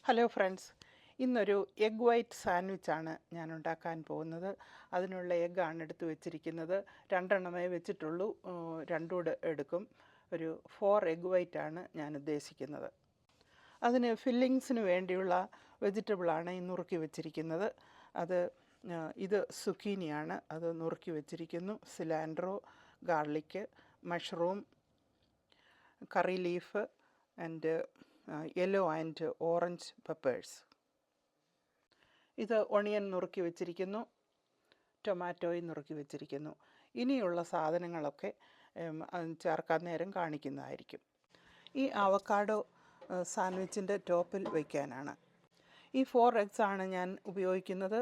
Hello friends, ഇന്നൊരു egg white സാൻഡ്വിച്ചാണ് ഞാൻ ഉണ്ടാക്കാൻ പോകുന്നത്. അതിനുള്ള എഗ്ഗാണ് എടുത്ത് വെച്ചിരിക്കുന്നത്. 2 എണ്ണമേ വെച്ചിട്ടുള്ളൂ, 2 കൂടെ എടുക്കും. ഒരു 4 എഗ് വൈറ്റാണ് ഞാൻ ഉദ്ദേശിക്കുന്നത്. അതിന് ഫില്ലിങ്സിന് വേണ്ടിയുള്ള വെജിറ്റബിളാണ് ഈ നുറുക്കി വെച്ചിരിക്കുന്നത്. ഇത് സുക്കീനിയാണ്, അത് നുറുക്കി വെച്ചിരിക്കുന്നു. Cilantro, garlic, mushroom, curry leaf and yellow and orange peppers. ഇത് ഒണിയൻ നുറുക്കി വെച്ചിരിക്കുന്നു, ടൊമാറ്റോയും നുറുക്കി വെച്ചിരിക്കുന്നു. ഇനിയുള്ള സാധനങ്ങളൊക്കെ ചേർക്കാൻ നേരം കാണിക്കുന്നതായിരിക്കും. ഈ അവക്കാഡോ സാൻഡ്വിച്ചിൻ്റെ ടോപ്പിൽ വയ്ക്കാനാണ്. ഈ 4 എഗ്സ് ആണ് ഞാൻ ഉപയോഗിക്കുന്നത്.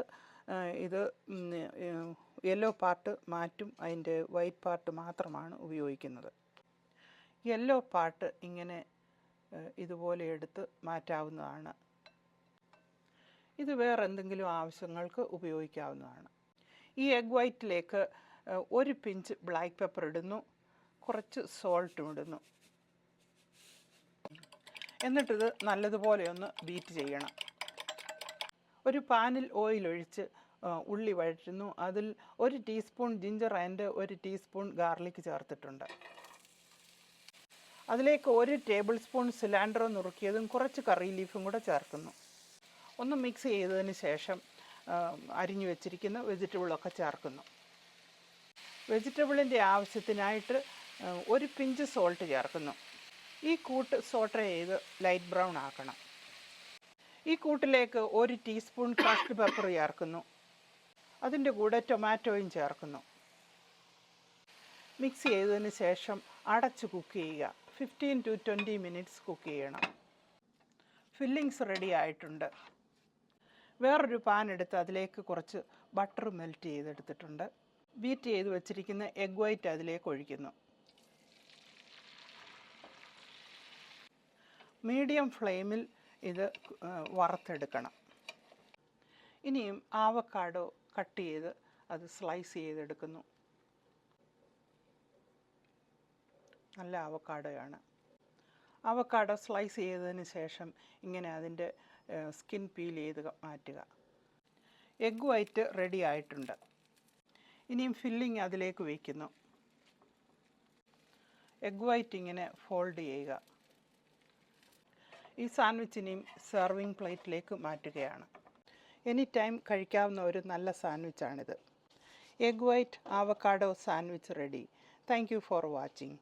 ഇത് യെല്ലോ പാർട്ട് മാറ്റും, അതിൻ്റെ വൈറ്റ് പാർട്ട് മാത്രമാണ് ഉപയോഗിക്കുന്നത്. യെല്ലോ പാർട്ട് ഇങ്ങനെ ഇതുപോലെ എടുത്ത് മാറ്റാവുന്നതാണ്. ഇത് വേറെ എന്തെങ്കിലും ആവശ്യങ്ങൾക്ക് ഉപയോഗിക്കാവുന്നതാണ്. ഈ എഗ് വൈറ്റിലേക്ക് 1 പിഞ്ച് ബ്ലാക്ക് പെപ്പർ ഇടുന്നു, കുറച്ച് സോൾട്ടും ഇടുന്നു. എന്നിട്ടിത് നല്ലതുപോലെ ഒന്ന് ബീറ്റ് ചെയ്യണം. ഒരു പാനിൽ ഓയിൽ ഒഴിച്ച് ഉള്ളി വഴറ്റുന്നു. അതിൽ 1 teaspoon ginger and 1 teaspoon garlic ചേർത്തിട്ടുണ്ട്. അതിലേക്ക് 1 ടേബിൾ സ്പൂൺ സിലാൻഡ്രോ നുറുക്കിയതും കുറച്ച് കറി ലീഫും കൂടെ ചേർക്കുന്നു. ഒന്ന് മിക്സ് ചെയ്തതിന് ശേഷം അരിഞ്ഞു വെച്ചിരിക്കുന്ന വെജിറ്റബിളൊക്കെ ചേർക്കുന്നു. വെജിറ്റബിളിൻ്റെ ആവശ്യത്തിനായിട്ട് 1 പിഞ്ച് സോൾട്ട് ചേർക്കുന്നു. ഈ കൂട്ട് സോട്ടേ ചെയ്ത് ലൈറ്റ് ബ്രൗൺ ആക്കണം. ഈ കൂട്ടിലേക്ക് 1 ടീസ്പൂൺ ക്രഷ്ഡ് പെപ്പർ ചേർക്കുന്നു. അതിൻ്റെ കൂടെ ടൊമാറ്റോയും ചേർക്കുന്നു. മിക്സ് ചെയ്തതിന് ശേഷം അടച്ച് കുക്ക് ചെയ്യുക. 15 to 20 മിനിറ്റ്സ് കുക്ക് ചെയ്യണം. ഫില്ലിങ്സ് റെഡി ആയിട്ടുണ്ട്. വേറൊരു പാൻ എടുത്ത് അതിലേക്ക് കുറച്ച് ബട്ടർ മെൽറ്റ് ചെയ്തെടുത്തിട്ടുണ്ട്. ബീറ്റ് ചെയ്ത് വെച്ചിരിക്കുന്ന എഗ് വൈറ്റ് അതിലേക്ക് ഒഴിക്കുന്നു. മീഡിയം ഫ്ലെയിമിൽ ഇത് വറുത്തെടുക്കണം. ഇനിയും ആവക്കാഡോ കട്ട് ചെയ്ത് അത് സ്ലൈസ് ചെയ്തെടുക്കുന്നു. നല്ല അവക്കാഡോയാണ്. അവക്കാഡോ സ്ലൈസ് ചെയ്തതിന് ശേഷം ഇങ്ങനെ അതിൻ്റെ സ്കിൻ പീൽ ചെയ്ത് മാറ്റുക. എഗ് വൈറ്റ് റെഡി ആയിട്ടുണ്ട്. ഇനിയും ഫില്ലിങ് അതിലേക്ക് വയ്ക്കുന്നു. എഗ് വൈറ്റ് ഇങ്ങനെ ഫോൾഡ് ചെയ്യുക. ഈ സാൻഡ്വിച്ചിനെയും സെർവിങ് പ്ലേറ്റിലേക്ക് മാറ്റുകയാണ്. എനി ടൈം കഴിക്കാവുന്ന ഒരു നല്ല സാൻഡ്വിച്ചാണിത്. Egg white avocado sandwich ready. Thank you for watching.